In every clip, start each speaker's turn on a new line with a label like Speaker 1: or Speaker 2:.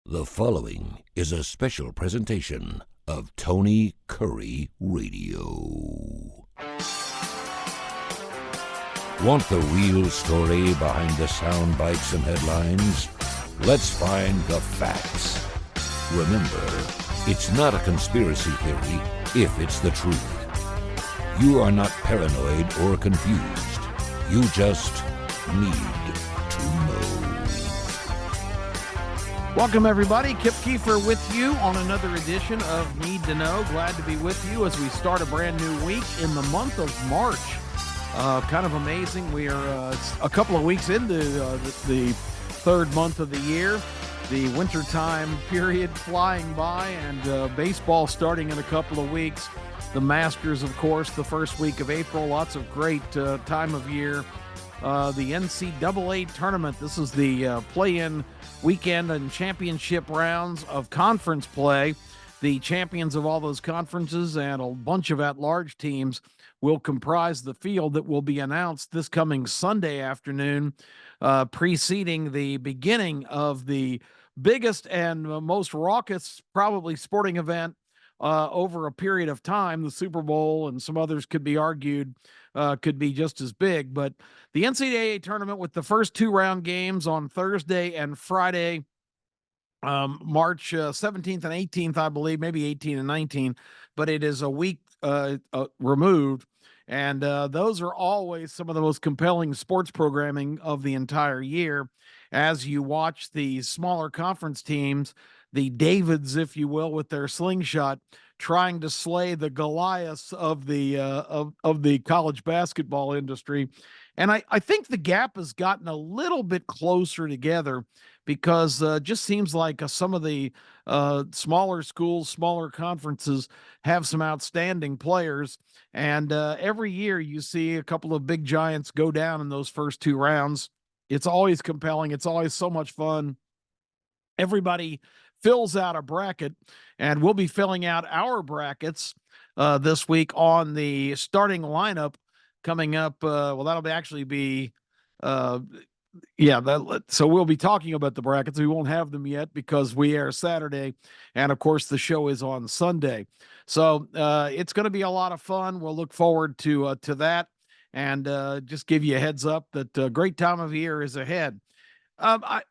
Speaker 1: The following is a special presentation of Tony Kurre Radio. Want the real story behind the sound bites and headlines? Let's find the facts. Remember, it's not a conspiracy theory if it's the truth. You are not paranoid or confused. You just need to know.
Speaker 2: Welcome, everybody. Kip Kiefer with you on another edition of Need to Know. Glad to be with you as we start a brand new week in the month of March. Kind of amazing. We are a couple of weeks into the third month of the year. The wintertime period flying by, and baseball starting in a couple of weeks. The Masters, of course, the first week of April. Lots of great time of year. The NCAA tournament. This is the play-in weekend and championship rounds of conference play. The champions of all those conferences and a bunch of at-large teams will comprise the field that will be announced this coming Sunday afternoon, preceding the beginning of the biggest and most raucous, probably, sporting event over a period of time. The Super Bowl and some others could be argued could be just as big. But the NCAA tournament, with the first two round games on Thursday and Friday, March 17th and 18th, I believe, maybe 18 and 19, but it is a week removed. And those are always some of the most compelling sports programming of the entire year as you watch the smaller conference teams, the Davids, if you will, with their slingshot, trying to slay the Goliaths of the college basketball industry. And I think the gap has gotten a little bit closer together because just seems like some of the smaller schools, smaller conferences have some outstanding players. And every year you see a couple of big giants go down in those first two rounds. It's always compelling. It's always so much fun. Everybody fills out a bracket, and we'll be filling out our brackets this week on the starting lineup coming up. Well, that'll actually be, so we'll be talking about the brackets. We won't have them yet because we air Saturday, and of course the show is on Sunday. So it's going to be a lot of fun. We'll look forward to that, and just give you a heads up that a great time of year is ahead. I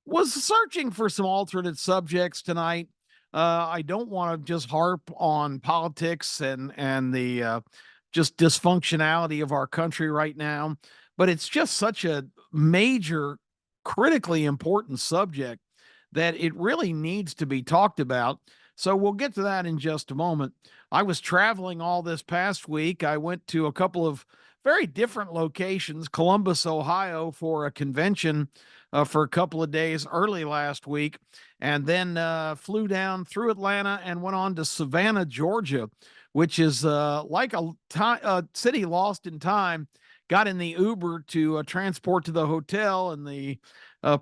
Speaker 2: was searching for some alternate subjects tonight. I don't want to just harp on politics and the just dysfunctionality of our country right now, but it's just such a major, critically important subject that it really needs to be talked about. So we'll get to that in just a moment. I was traveling all this past week. I went to a couple of very different locations, Columbus, Ohio, for a convention for a couple of days early last week, and then flew down through Atlanta and went on to Savannah, Georgia, which is like a city lost in time. Got in the Uber to transport to the hotel, and the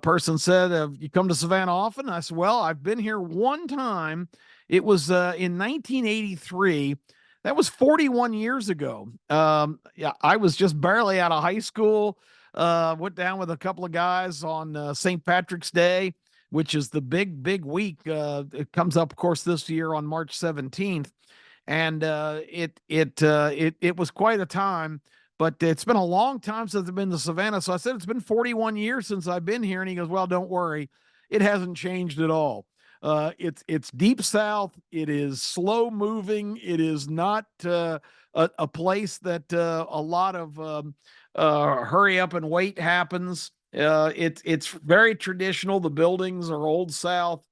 Speaker 2: person said, "You come to Savannah often?" I said, "Well, I've been here one time. It was in 1983. That was 41 years ago. I was just barely out of high school. Went down with a couple of guys on St. Patrick's Day, which is the big week. It comes up, of course, this year on March 17th, and it was quite a time. But it's been a long time since I've been to Savannah. So I said, it's been 41 years since I've been here. And he goes, "Well, don't worry. It hasn't changed at all. It's deep South. It is slow moving. It is not a place that a lot of hurry up and wait happens. It's very traditional. The buildings are old South.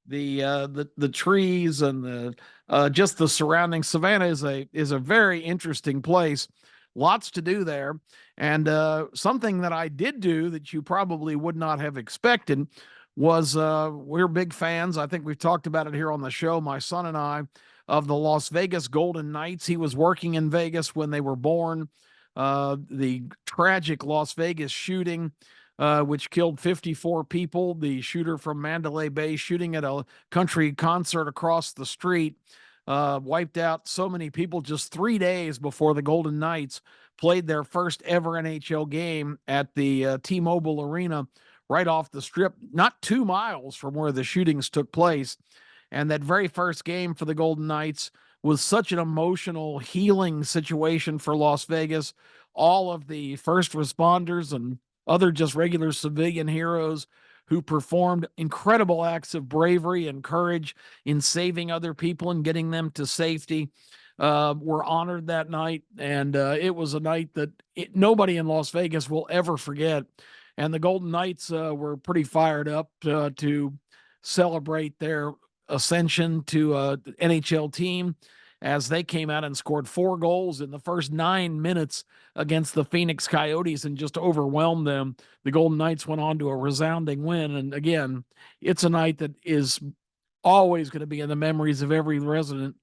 Speaker 2: The trees and the just the surrounding Savannah is a very interesting place. Lots to do there. And something that I did do that you probably would not have expected was we're big fans. I think we've talked about it here on the show, my son and I, of the Las Vegas Golden Knights. He was working in Vegas when they were born. The tragic Las Vegas shooting, which killed 54 people, the shooter from Mandalay Bay shooting at a country concert across the street, wiped out so many people just 3 days before the Golden Knights played their first ever NHL game at the T-Mobile Arena right off the strip, not 2 miles from where the shootings took place. And that very first game for the Golden Knights was such an emotional healing situation for Las Vegas. All of the first responders and other just regular civilian heroes who performed incredible acts of bravery and courage in saving other people and getting them to safety were honored that night. And it was a night that nobody in Las Vegas will ever forget. And the Golden Knights were pretty fired up to celebrate their ascension to the NHL team as they came out and scored 4 goals in the first 9 minutes against the Phoenix Coyotes and just overwhelmed them. The Golden Knights went on to a resounding win. And again, it's a night that is always going to be in the memories of every resident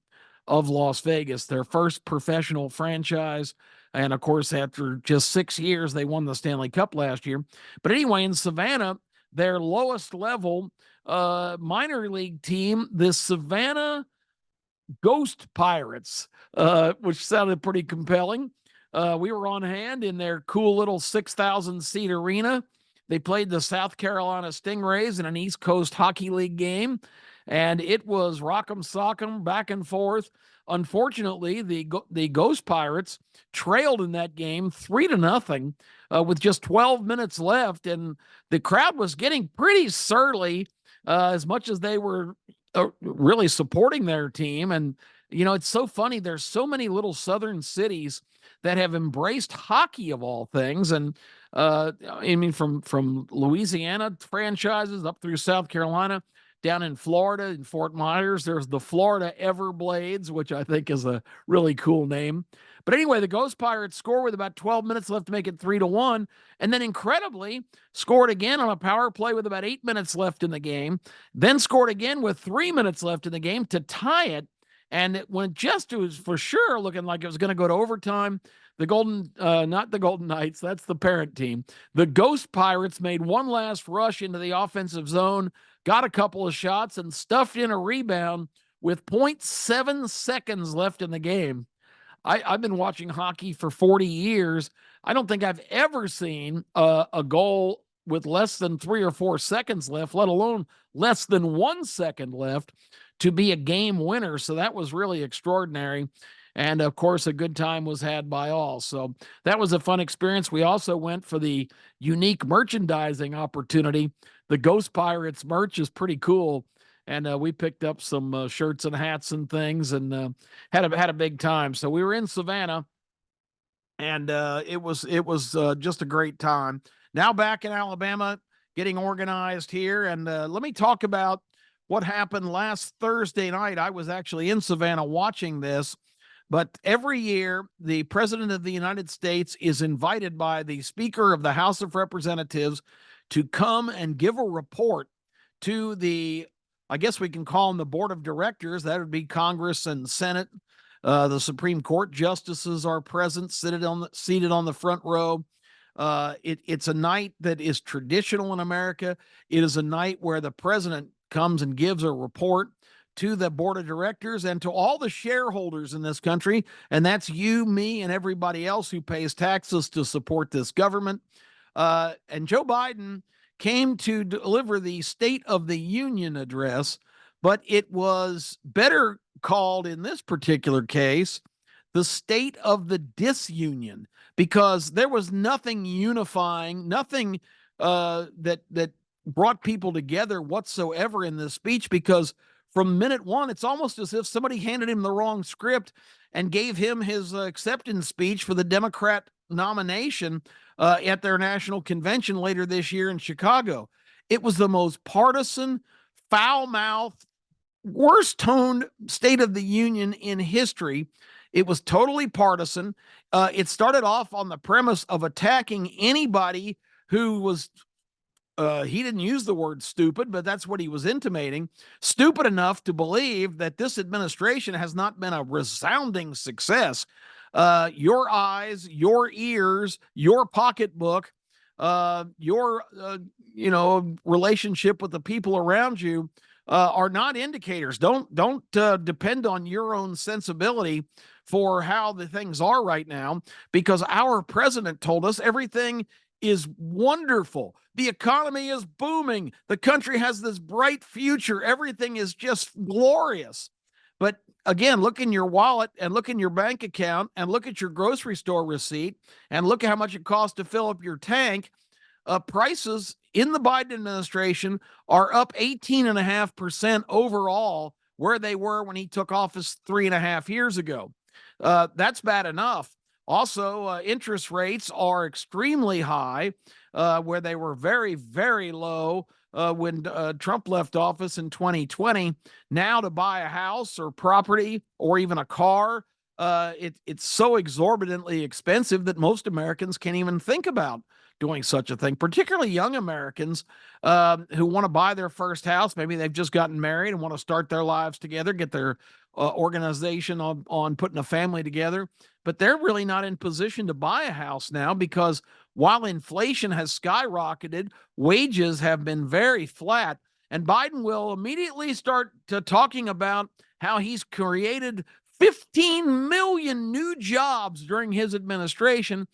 Speaker 2: of Las Vegas, their first professional franchise. And of course, after just 6 years, they won the Stanley Cup last year. But anyway, in Savannah, their lowest level minor league team, the Savannah Ghost Pirates, which sounded pretty compelling. We were on hand in their cool little 6,000 seat arena. They played the South Carolina Stingrays in an East Coast Hockey League game, and it was rock'em sock'em back and forth. Unfortunately, the Ghost Pirates trailed in that game 3-0 with just 12 minutes left, and the crowd was getting pretty surly as much as they were really supporting their team. And, you know, it's so funny. There's so many little southern cities that have embraced hockey of all things. And I mean, from Louisiana franchises up through South Carolina, down in Florida, in Fort Myers, there's the Florida Everblades, which I think is a really cool name. But anyway, the Ghost Pirates score with about 12 minutes left to make it 3-1. And then incredibly scored again on a power play with about 8 minutes left in the game, then scored again with 3 minutes left in the game to tie it. And it was for sure looking like it was going to go to overtime. Not the Golden Knights, that's the parent team. The Ghost Pirates made one last rush into the offensive zone, got a couple of shots, and stuffed in a rebound with 0.7 seconds left in the game. I've been watching hockey for 40 years. I don't think I've ever seen a goal with less than 3 or 4 seconds left, let alone less than 1 second left, to be a game winner. So that was really extraordinary. And of course, a good time was had by all. So that was a fun experience. We also went for the unique merchandising opportunity. The Ghost Pirates merch is pretty cool. And we picked up some shirts and hats and things, and had a big time. So we were in Savannah, and it was just a great time. Now back in Alabama, getting organized here, and let me talk about what happened last Thursday night. I was actually in Savannah watching this. But every year, the President of the United States is invited by the Speaker of the House of Representatives to come and give a report to the, I guess we can call them the Board of Directors. That would be Congress and Senate. The Supreme Court justices are present, seated on the front row. It's a night that is traditional in America. It is a night where the president comes and gives a report to the board of directors and to all the shareholders in this country. And that's you, me, and everybody else who pays taxes to support this government. And Joe Biden came to deliver the State of the Union address, but it was better called in this particular case the State of the Disunion, because there was nothing unifying, nothing that brought people together whatsoever in this speech, because from minute one, it's almost as if somebody handed him the wrong script and gave him his acceptance speech for the Democrat nomination at their national convention later this year in Chicago. It was the most partisan, foul-mouthed, worst-toned State of the Union in history. It was totally partisan. It started off on the premise of attacking anybody who was he didn't use the word stupid, but that's what he was intimating. Stupid enough to believe that this administration has not been a resounding success. Your eyes, your ears, your pocketbook, your relationship with the people around you are not indicators. Don't depend on your own sensibility for how the things are right now, because our president told us everything is wonderful. The economy is booming. The country has this bright future. Everything is just glorious. But again, look in your wallet and look in your bank account and look at your grocery store receipt and look at how much it costs to fill up your tank. Prices in the Biden administration are up 18.5% overall where they were when he took office 3.5 years ago. That's bad enough. Also, interest rates are extremely high, where they were very, very low when Trump left office in 2020. Now, to buy a house or property or even a car, it's so exorbitantly expensive that most Americans can't even think about doing such a thing, particularly young Americans who want to buy their first house. Maybe they've just gotten married and want to start their lives together, get their organization on putting a family together. But they're really not in position to buy a house now because while inflation has skyrocketed, wages have been very flat. And Biden will immediately start talking about how he's created 15 million new jobs during his administration.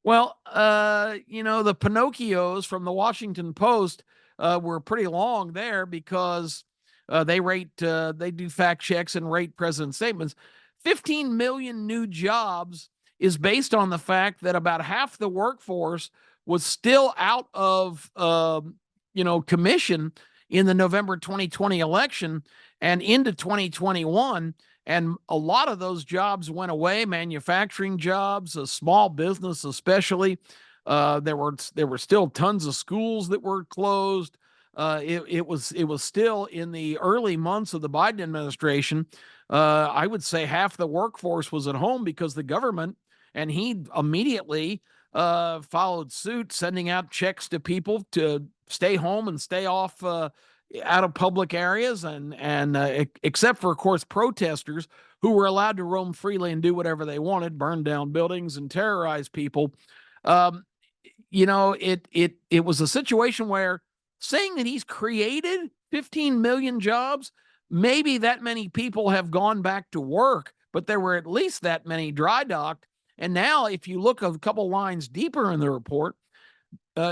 Speaker 2: Well, the Pinocchios from the Washington Post were pretty long there because they do fact checks and rate president statements. 15 million new jobs is based on the fact that about half the workforce was still out of, commission in the November 2020 election and into 2021. And a lot of those jobs went away, manufacturing jobs, a small business especially. There were still tons of schools that were closed. It was still in the early months of the Biden administration. I would say half the workforce was at home because the government, and he immediately followed suit, sending out checks to people to stay home and stay off out of public areas, and except for, of course, protesters who were allowed to roam freely and do whatever they wanted, burn down buildings and terrorize people. It was a situation where saying that he's created 15 million jobs, maybe that many people have gone back to work, but there were at least that many dry docked. And now, if you look a couple lines deeper in the report,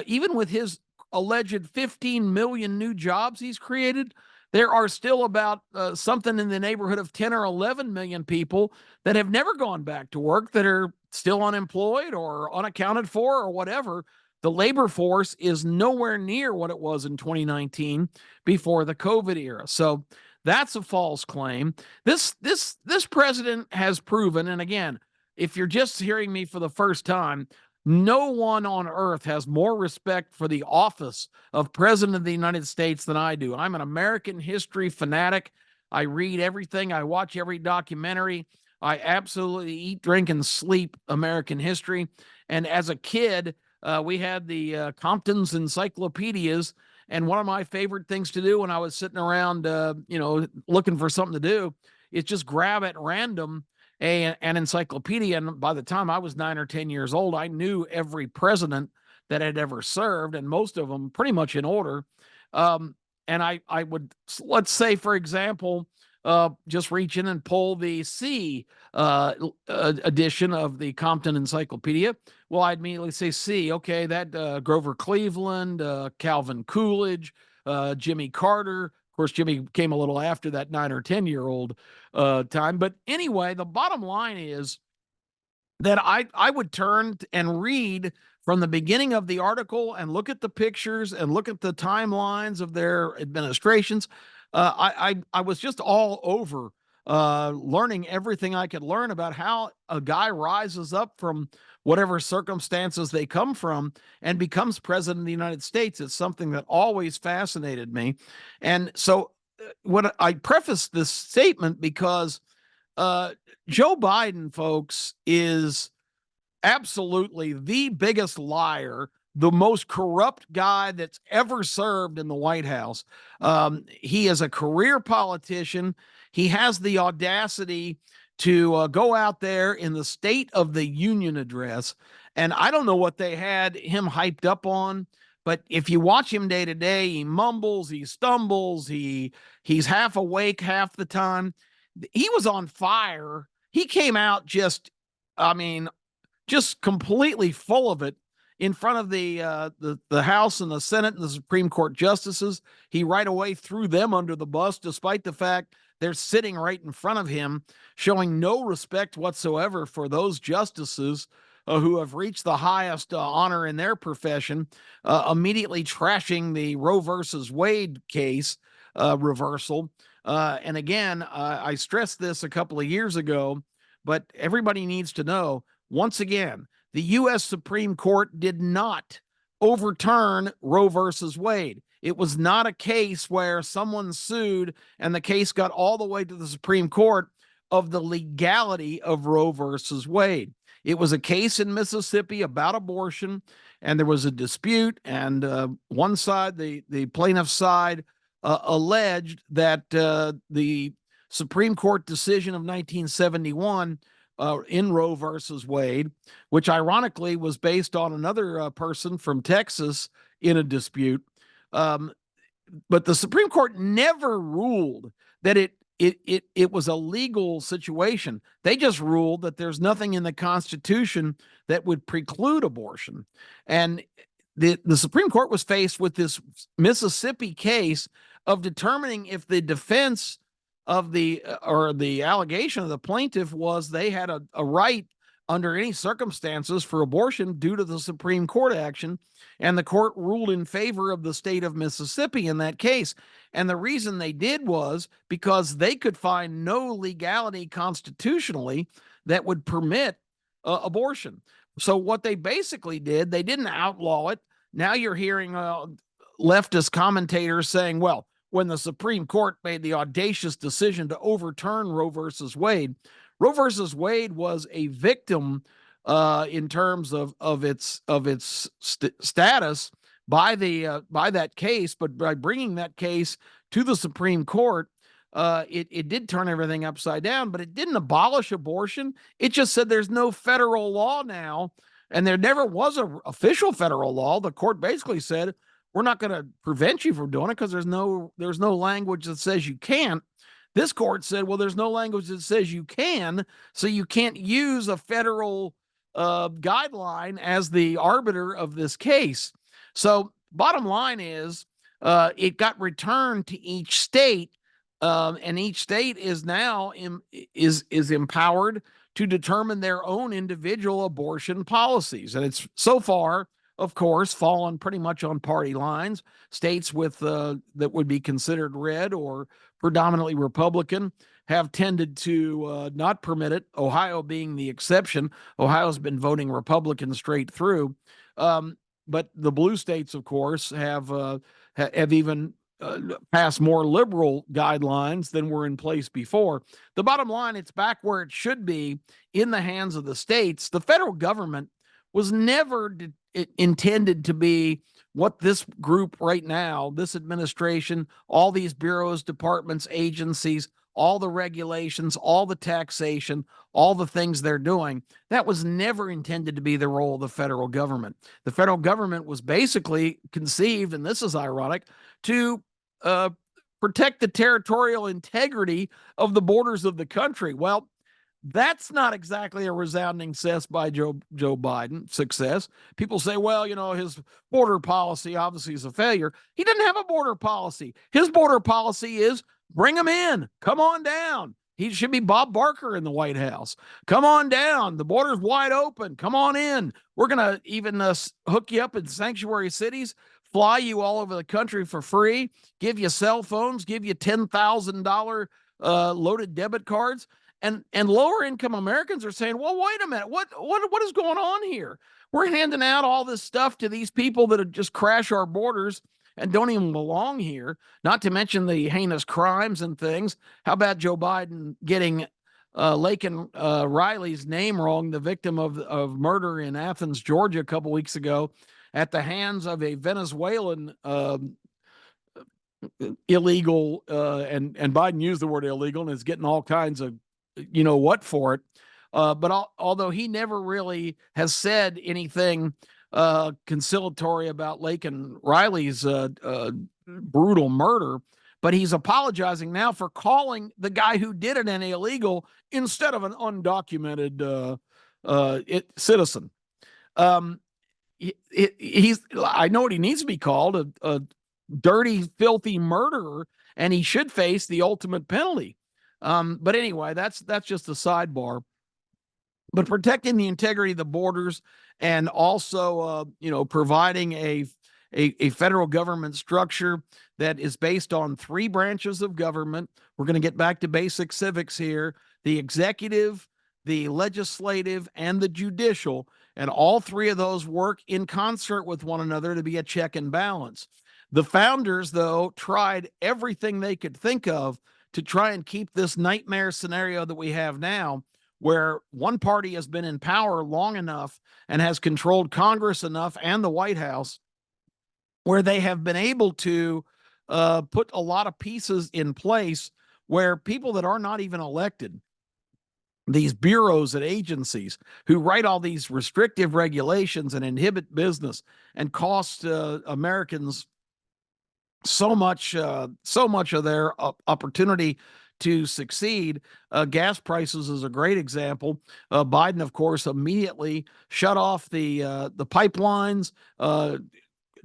Speaker 2: even with his alleged 15 million new jobs he's created, there are still about something in the neighborhood of 10 or 11 million people that have never gone back to work, that are still unemployed or unaccounted for or whatever. The labor force is nowhere near what it was in 2019 before the COVID era. So that's a false claim. This president has proven, and again, if you're just hearing me for the first time, no one on earth has more respect for the office of President of the United States than I do. I'm an American history fanatic. I read everything. I watch every documentary. I absolutely eat, drink, and sleep American history. And as a kid, we had the Compton's encyclopedias. And one of my favorite things to do when I was sitting around, looking for something to do, is just grab at random an encyclopedia. And by the time I was 9 or 10 years old, I knew every president that had ever served, and most of them pretty much in order. And I would, let's say, for example, just reach in and pull the C edition of the Compton Encyclopedia. Well, I'd immediately say C. Okay, that Grover Cleveland, Calvin Coolidge, Jimmy Carter. Of course, Jimmy came a little after that 9 or 10-year-old time. But anyway, the bottom line is that I would turn and read from the beginning of the article and look at the pictures and look at the timelines of their administrations. I was just all over learning everything I could learn about how a guy rises up from whatever circumstances they come from and becomes president of the United States. It's something that always fascinated me. And so when I preface this statement, because Joe Biden, folks, is absolutely the biggest liar, the most corrupt guy that's ever served in the White House. He is a career politician. He has the audacity to go out there in the State of the Union address. And I don't know what they had him hyped up on, but if you watch him day to day, he mumbles, he stumbles, he's half awake half the time. He was on fire. He came out just completely full of it in front of the House and the Senate and the Supreme Court justices. He right away threw them under the bus, despite the fact they're sitting right in front of him, showing no respect whatsoever for those justices who have reached the highest honor in their profession, immediately trashing the Roe versus Wade case reversal. And again, I stressed this a couple of years ago, but everybody needs to know, once again, the U.S. Supreme Court did not overturn Roe versus Wade. It was not a case where someone sued and the case got all the way to the Supreme Court of the legality of Roe versus Wade. It was a case in Mississippi about abortion, and there was a dispute, and one side, the plaintiff's side, alleged that the Supreme Court decision of 1971 in Roe versus Wade, which ironically was based on another person from Texas in a dispute. But the Supreme Court never ruled that it was a legal situation. They just ruled that there's nothing in the Constitution that would preclude abortion. And the Supreme Court was faced with this Mississippi case of determining if the defense of the allegation of the plaintiff was they had a right under any circumstances for abortion due to the Supreme Court action. And the court ruled in favor of the state of Mississippi in that case. And the reason they did was because they could find no legality constitutionally that would permit abortion. So what they basically did, they didn't outlaw it. Now you're hearing leftist commentators saying, well, when the Supreme Court made the audacious decision to overturn Roe versus Wade, Roe versus Wade was a victim in terms of its status by that case, but by bringing that case to the Supreme Court, it did turn everything upside down. But it didn't abolish abortion. It just said there's no federal law now, and there never was an official federal law. The court basically said, we're not going to prevent you from doing it because there's no language that says you can't. This court said, well, there's no language that says you can, so you can't use a federal guideline as the arbiter of this case. So bottom line is it got returned to each state, and each state is now is empowered to determine their own individual abortion policies. And it's so far, of course, fallen pretty much on party lines. States with that would be considered red or predominantly Republican have tended to not permit it, Ohio being the exception. Ohio's been voting Republican straight through. But the blue states, of course, have even passed more liberal guidelines than were in place before. The bottom line, it's back where it should be, in the hands of the states. The federal government was never intended to be what this group right now, this administration, all these bureaus, departments, agencies, all the regulations, all the taxation, all the things they're doing, that was never intended to be the role of the federal government. The federal government was basically conceived, and this is ironic, to protect the territorial integrity of the borders of the country. Well, that's not exactly a resounding success by Joe Biden. Success. People say, well, his border policy obviously is a failure. He doesn't have a border policy. His border policy is bring them in. Come on down. He should be Bob Barker in the White House. Come on down. The border's wide open. Come on in. We're going to even hook you up in sanctuary cities, fly you all over the country for free, give you cell phones, give you $10,000 loaded debit cards. And lower income Americans are saying, well, wait a minute, what is going on here? We're handing out all this stuff to these people that just crash our borders and don't even belong here, not to mention the heinous crimes and things. How about Joe Biden getting Laken Riley's name wrong, the victim of murder in Athens, Georgia, a couple weeks ago at the hands of a Venezuelan illegal, and Biden used the word illegal and is getting all kinds of what for it. But although he never really has said anything conciliatory about Laken Riley's brutal murder, but he's apologizing now for calling the guy who did it an illegal instead of an undocumented citizen. he's, I know what he needs to be called, a dirty, filthy murderer, and he should face the ultimate penalty. But anyway, that's just a sidebar. But protecting the integrity of the borders, and also, providing a federal government structure that is based on three branches of government. We're going to get back to basic civics here: the executive, the legislative, and the judicial. And all three of those work in concert with one another to be a check and balance. The founders, though, tried everything they could think of to try and keep this nightmare scenario that we have now, where one party has been in power long enough and has controlled Congress enough and the White House, where they have been able to put a lot of pieces in place where people that are not even elected, these bureaus and agencies who write all these restrictive regulations and inhibit business and cost Americans so much of their opportunity to succeed. Gas prices is a great example. Biden, of course, immediately shut off the pipelines,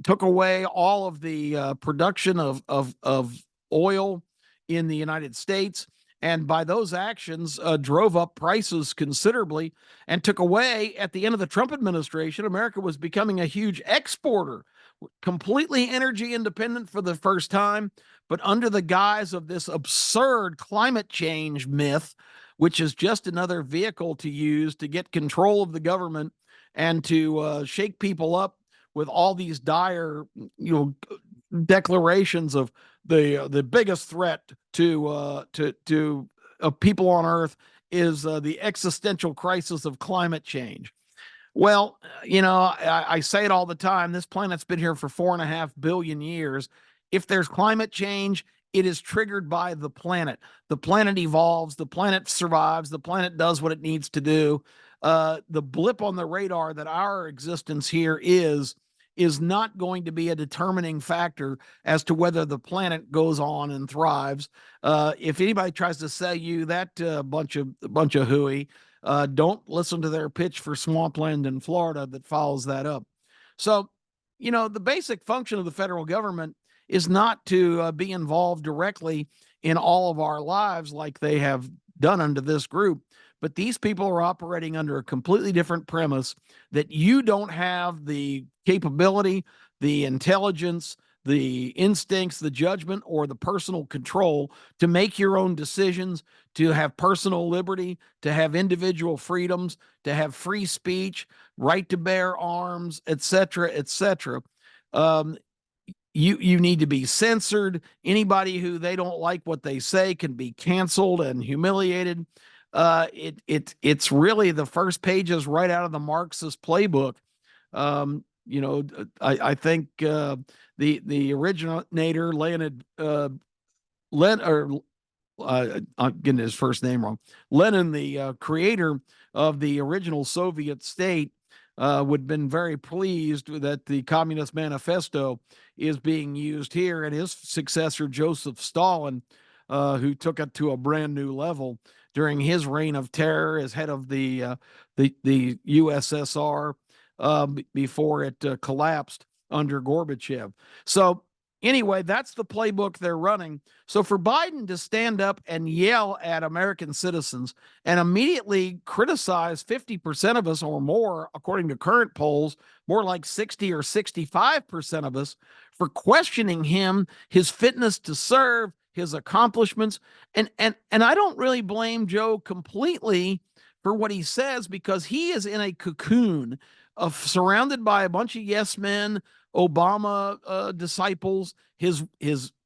Speaker 2: took away all of the production of oil in the United States, and by those actions drove up prices considerably and took away, at the end of the Trump administration, America was becoming a huge exporter, completely energy independent for the first time, but under the guise of this absurd climate change myth, which is just another vehicle to use to get control of the government and to shake people up with all these dire, declarations of the biggest threat to people on Earth is the existential crisis of climate change. Well, I say it all the time. This planet's been here for 4.5 billion years. If there's climate change, it is triggered by the planet. The planet evolves, the planet survives, the planet does what it needs to do. The blip on the radar that our existence here is not going to be a determining factor as to whether the planet goes on and thrives. If anybody tries to sell you that bunch of hooey, don't listen to their pitch for swampland in Florida that follows that up. So, the basic function of the federal government is not to be involved directly in all of our lives like they have done under this group. But these people are operating under a completely different premise, that you don't have the capability, the intelligence, the instincts, the judgment, or the personal control to make your own decisions, to have personal liberty, to have individual freedoms, to have free speech, right to bear arms, etc., etc. You need to be censored. Anybody who they don't like what they say can be canceled and humiliated. It's really the first pages right out of the Marxist playbook. I think the originator Leonid I'm getting his first name wrong. Lenin, the creator of the original Soviet state, would have been very pleased that the Communist Manifesto is being used here, and his successor Joseph Stalin, who took it to a brand new level during his reign of terror as head of the USSR before it collapsed under Gorbachev. So anyway, that's the playbook they're running. So for Biden to stand up and yell at American citizens and immediately criticize 50% of us or more, according to current polls, more like 60 or 65% of us, for questioning him, his fitness to serve, his accomplishments. And I don't really blame Joe completely for what he says, because he is in a cocoon of surrounded by a bunch of yes men, Obama disciples, his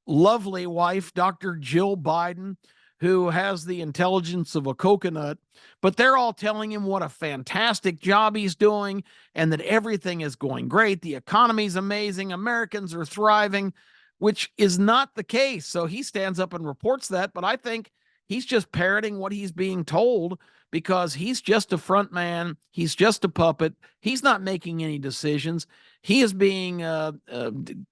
Speaker 2: lovely wife, Dr. Jill Biden, who has the intelligence of a coconut, but they're all telling him what a fantastic job he's doing and that everything is going great. The economy's amazing. Americans are thriving, which is not the case. So he stands up and reports that, but I think he's just parroting what he's being told, because he's just a front man. He's just a puppet. He's not making any decisions. He is being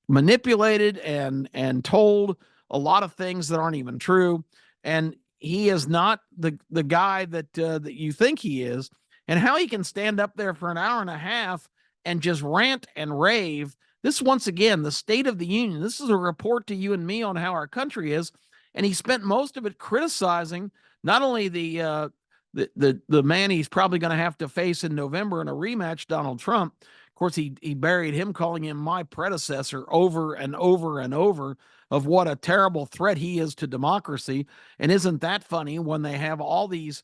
Speaker 2: manipulated and told a lot of things that aren't even true. And he is not the guy that you think he is. And how he can stand up there for an hour and a half and just rant and rave. This, once again, the State of the Union. This is a report to you and me on how our country is. And he spent most of it criticizing not only the man he's probably going to have to face in November in a rematch, Donald Trump. Of course, he buried him, calling him my predecessor over and over and over, of what a terrible threat he is to democracy. And isn't that funny when they have all these,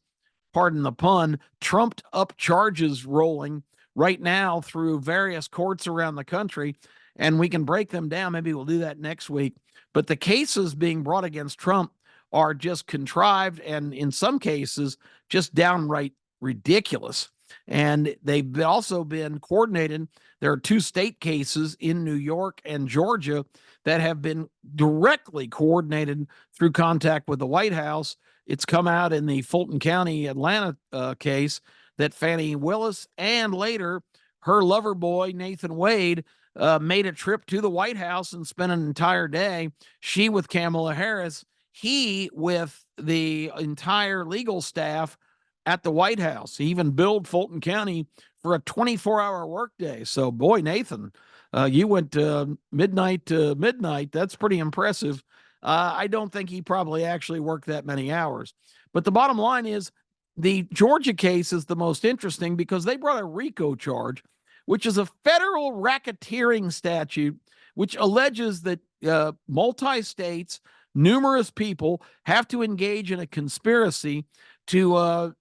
Speaker 2: pardon the pun, trumped up charges rolling right now through various courts around the country, and we can break them down. Maybe we'll do that next week. But the cases being brought against Trump are just contrived and in some cases just downright ridiculous. And they've also been coordinated. There are 2 state cases in New York and Georgia that have been directly coordinated through contact with the White House. It's come out in the Fulton County, Atlanta case that Fani Willis and later her lover boy, Nathan Wade, made a trip to the White House and spent an entire day. She with Kamala Harris, he with the entire legal staff at the White House. He even billed Fulton County for a 24-hour workday. So, boy, Nathan, you went midnight to midnight. That's pretty impressive. I don't think he probably actually worked that many hours. But the bottom line is the Georgia case is the most interesting because they brought a RICO charge, which is a federal racketeering statute, which alleges that multi-states, numerous people have to engage in a conspiracy to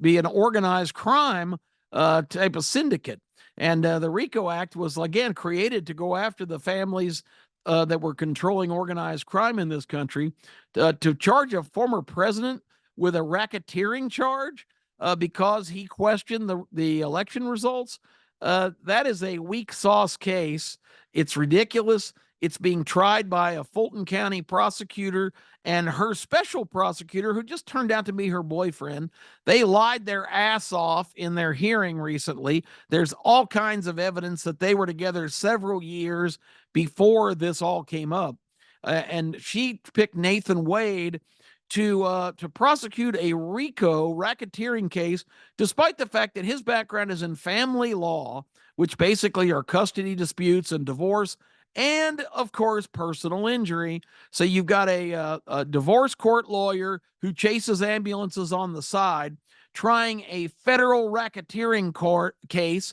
Speaker 2: be an organized crime type of syndicate. And the RICO Act was, again, created to go after the families that were controlling organized crime in this country, to charge a former president with a racketeering charge because he questioned the election results. That is a weak sauce case. It's ridiculous. It's being tried by a Fulton County prosecutor and her special prosecutor, who just turned out to be her boyfriend. They lied their ass off in their hearing recently. There's all kinds of evidence that they were together several years before this all came up. And she picked Nathan Wade to prosecute a RICO racketeering case, despite the fact that his background is in family law, which basically are custody disputes and divorce, and of course, personal injury. So you've got a divorce court lawyer who chases ambulances on the side, trying a federal racketeering court case.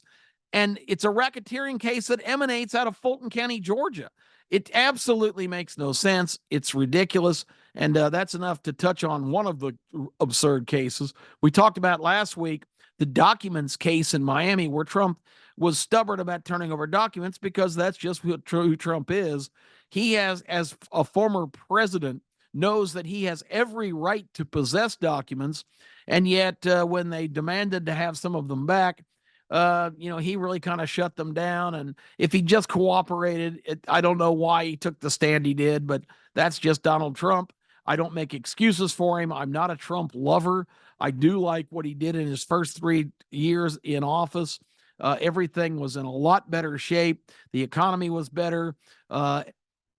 Speaker 2: And it's a racketeering case that emanates out of Fulton County, Georgia. It absolutely makes no sense. It's ridiculous. And that's enough to touch on one of the absurd cases. We talked about last week the documents case in Miami, where Trump was stubborn about turning over documents because that's just who Trump is. He has, as a former president, knows that he has every right to possess documents. And yet when they demanded to have some of them back, he really kind of shut them down. And if he just cooperated, I don't know why he took the stand he did, but that's just Donald Trump. I don't make excuses for him. I'm not a Trump lover. I do like what he did in his first 3 years in office. Everything was in a lot better shape. The economy was better. The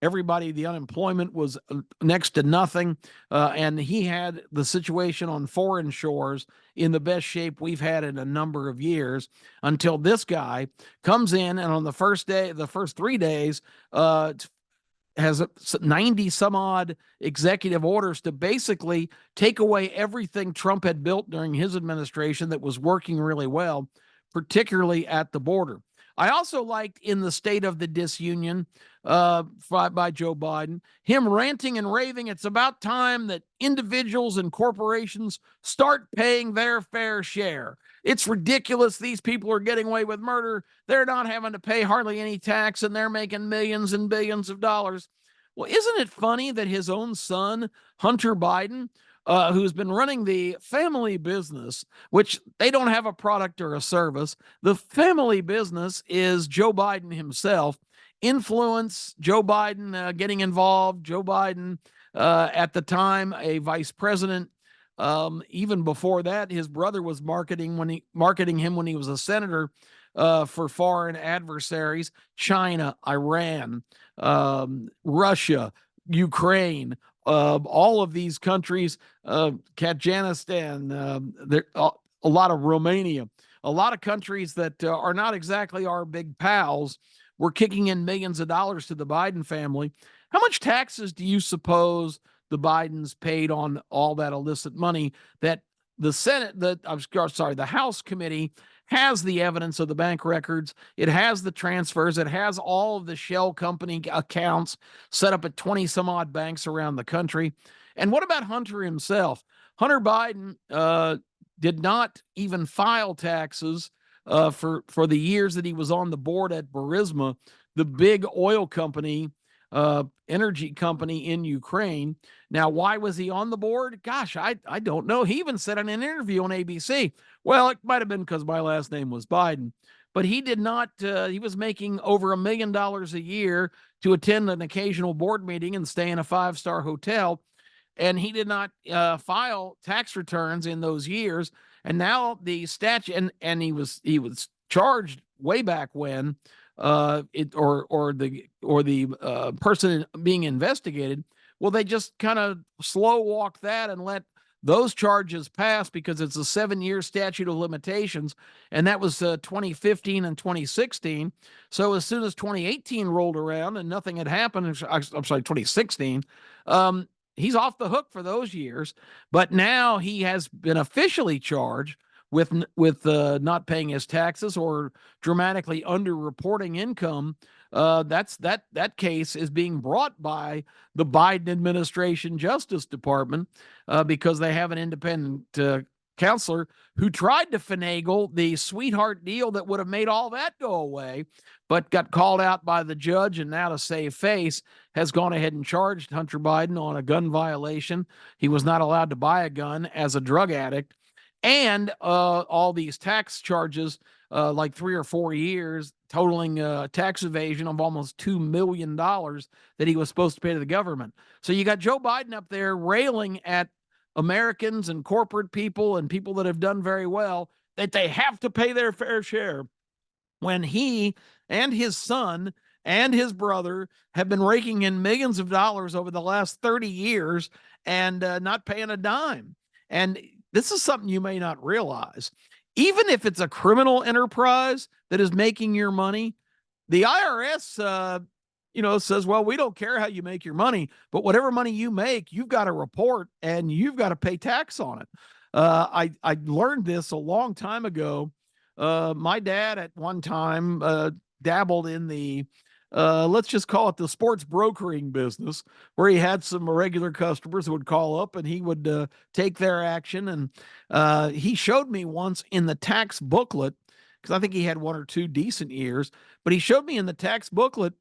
Speaker 2: unemployment was next to nothing. And he had the situation on foreign shores in the best shape we've had in a number of years, until this guy comes in and on the first 3 days, has 90 some odd executive orders to basically take away everything Trump had built during his administration that was working really well, particularly at the border. I also liked in the State of the Disunion by Joe Biden, him ranting and raving. It's about time that individuals and corporations start paying their fair share. It's ridiculous. These people are getting away with murder. They're not having to pay hardly any tax, and they're making millions and billions of dollars. Well, isn't it funny that his own son, Hunter Biden, who's been running the family business, which they don't have a product or a service. The family business is Joe Biden himself. Influence, Joe Biden getting involved, Joe Biden at the time a vice president. Even before that, his brother was marketing him when he was a senator for foreign adversaries: China, Iran, Russia, Ukraine. All of these countries, Kazakhstan, a lot of Romania, a lot of countries that are not exactly our big pals were kicking in millions of dollars to the Biden family. How much taxes do you suppose the Bidens paid on all that illicit money that the Senate, the House committee has the evidence of the bank records. It has the transfers. It has all of the shell company accounts set up at 20 some odd banks around the country. And what about Hunter himself? Hunter Biden did not even file taxes for the years that he was on the board at Burisma, the big oil company, energy company in Ukraine. Now, why was he on the board? Gosh, I don't know. He even said in an interview on ABC, well, it might have been because my last name was Biden, but he did not. He was making over $1 million a year to attend an occasional board meeting and stay in a 5-star hotel. And he did not file tax returns in those years. And now the statute, and he was charged way back when, the person being investigated. Well, they just kind of slow walk that and let those charges pass because it's a 7-year statute of limitations, and that was 2015 and 2016. So as soon as 2018 rolled around and nothing had happened, I'm sorry, 2016. He's off the hook for those years, but now he has been officially charged with not paying his taxes or dramatically underreporting income. That case is being brought by the Biden administration Justice Department because they have an independent counselor who tried to finagle the sweetheart deal that would have made all that go away, but got called out by the judge, and now to save face has gone ahead and charged Hunter Biden on a gun violation. He was not allowed to buy a gun as a drug addict, and all these tax charges, like 3 or 4 years, totaling tax evasion of almost $2 million that he was supposed to pay to the government. So you got Joe Biden up there railing at Americans and corporate people and people that have done very well that they have to pay their fair share, when he and his son and his brother have been raking in millions of dollars over the last 30 years and not paying a dime. And this is something you may not realize. Even if it's a criminal enterprise that is making your money, the IRS, says, well, we don't care how you make your money, but whatever money you make, you've got to report and you've got to pay tax on it. I learned this a long time ago. My dad at one time dabbled in the, let's just call it the sports brokering business, where he had some regular customers who would call up and he would take their action. And he showed me once in the tax booklet, because I think he had 1 or 2 decent years, but he showed me in the tax booklet,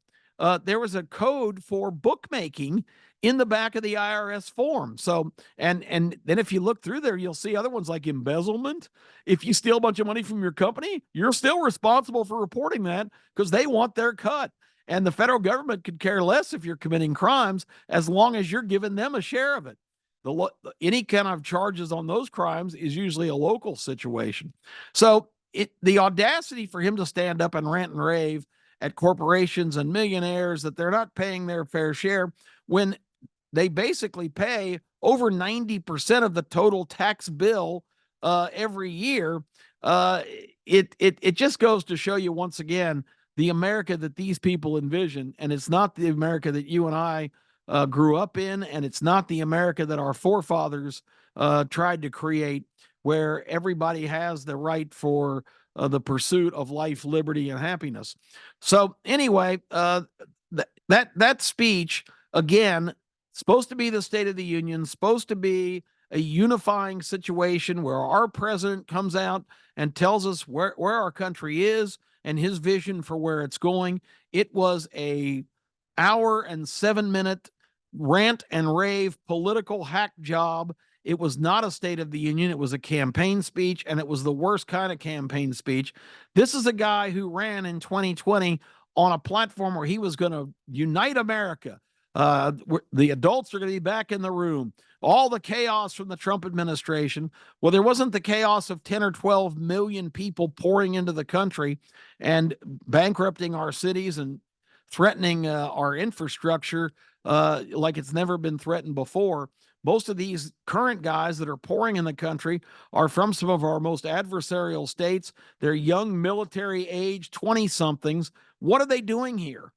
Speaker 2: there was a code for bookmaking in the back of the IRS form. So, and then if you look through there, you'll see other ones like embezzlement. If you steal a bunch of money from your company, you're still responsible for reporting that because they want their cut. And the federal government could care less if you're committing crimes as long as you're giving them a share of it. Any kind of charges on those crimes is usually a local situation. So the audacity for him to stand up and rant and rave at corporations and millionaires that they're not paying their fair share when they basically pay over 90% of the total tax bill every year. It just goes to show you once again the America that these people envision, and it's not the America that you and I grew up in, and it's not the America that our forefathers tried to create, where everybody has the right for the pursuit of life, liberty, and happiness. So anyway, that speech, again, supposed to be the State of the Union, supposed to be a unifying situation where our president comes out and tells us where our country is and his vision for where it's going. It was a 1 and 7 minute rant and rave political hack job. It was not a State of the Union. It was a campaign speech, and it was the worst kind of campaign speech. This is a guy who ran in 2020 on a platform where he was going to unite America. The adults are going to be back in the room. All the chaos from the Trump administration. Well, there wasn't the chaos of 10 or 12 million people pouring into the country and bankrupting our cities and threatening our infrastructure like it's never been threatened before. Most of these current guys that are pouring in the country are from some of our most adversarial states. They're young military age 20-somethings. What are they doing here?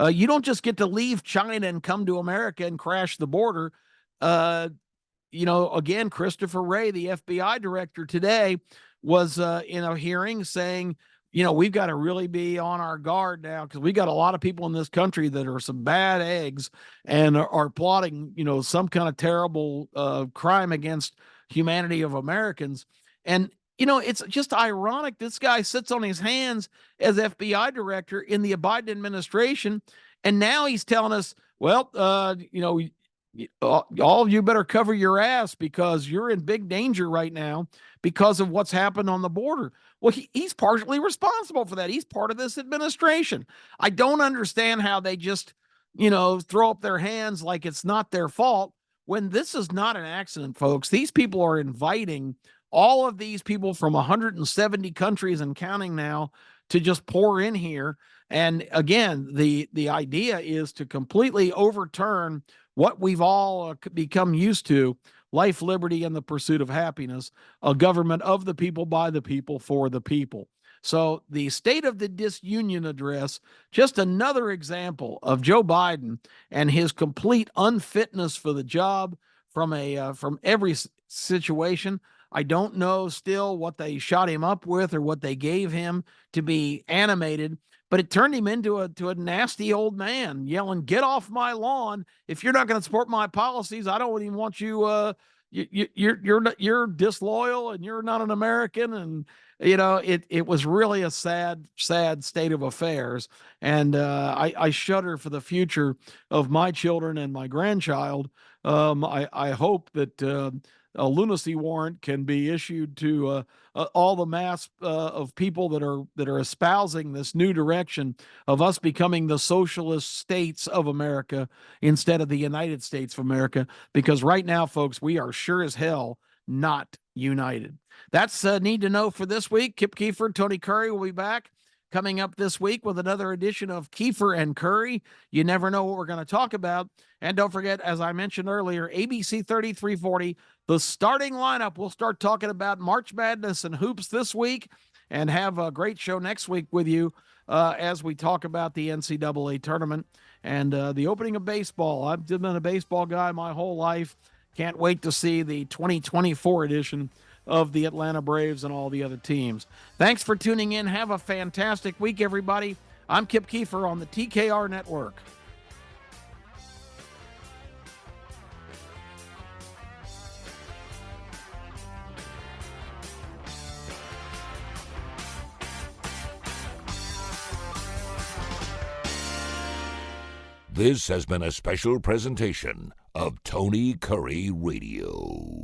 Speaker 2: You don't just get to leave China and come to America and crash the border. Again, Christopher Wray, the FBI director today, was in a hearing saying, we've got to really be on our guard now because we got a lot of people in this country that are some bad eggs and are plotting, some kind of terrible crime against humanity of Americans. And, it's just ironic. This guy sits on his hands as FBI director in the Biden administration. And now he's telling us, well, all of you better cover your ass because you're in big danger right now because of what's happened on the border. Well, he's partially responsible for that. He's part of this administration. I don't understand how they just, throw up their hands like it's not their fault when this is not an accident, folks. These people are inviting all of these people from 170 countries and counting now to just pour in here. And again, the idea is to completely overturn what we've all become used to: life, liberty, and the pursuit of happiness, a government of the people, by the people, for the people. So the State of the Disunion address, just another example of Joe Biden and his complete unfitness for the job from every situation. I don't know still what they shot him up with or what they gave him to be animated, but it turned him into a nasty old man yelling, "Get off my lawn! If you're not going to support my policies, I don't even want you. You're disloyal and you're not an American." And it was really a sad state of affairs. And I shudder for the future of my children and my grandchild. I hope that a lunacy warrant can be issued to all the mass of people that are espousing this new direction of us becoming the socialist states of America instead of the United States of America. Because right now, folks, we are sure as hell not united. That's Need to Know for this week. Kip Kiefer, Tony Kurre will be back coming up this week with another edition of Kiefer and Kurre. You never know what we're going to talk about. And don't forget, as I mentioned earlier, ABC 3340, the starting lineup. We'll start talking about March Madness and hoops this week and have a great show next week with you as we talk about the NCAA tournament and the opening of baseball. I've been a baseball guy my whole life. Can't wait to see the 2024 edition of the Atlanta Braves and all the other teams. Thanks for tuning in. Have a fantastic week, everybody. I'm Kip Kiefer on the TKR Network.
Speaker 1: This has been a special presentation of Tony Kurre Radio.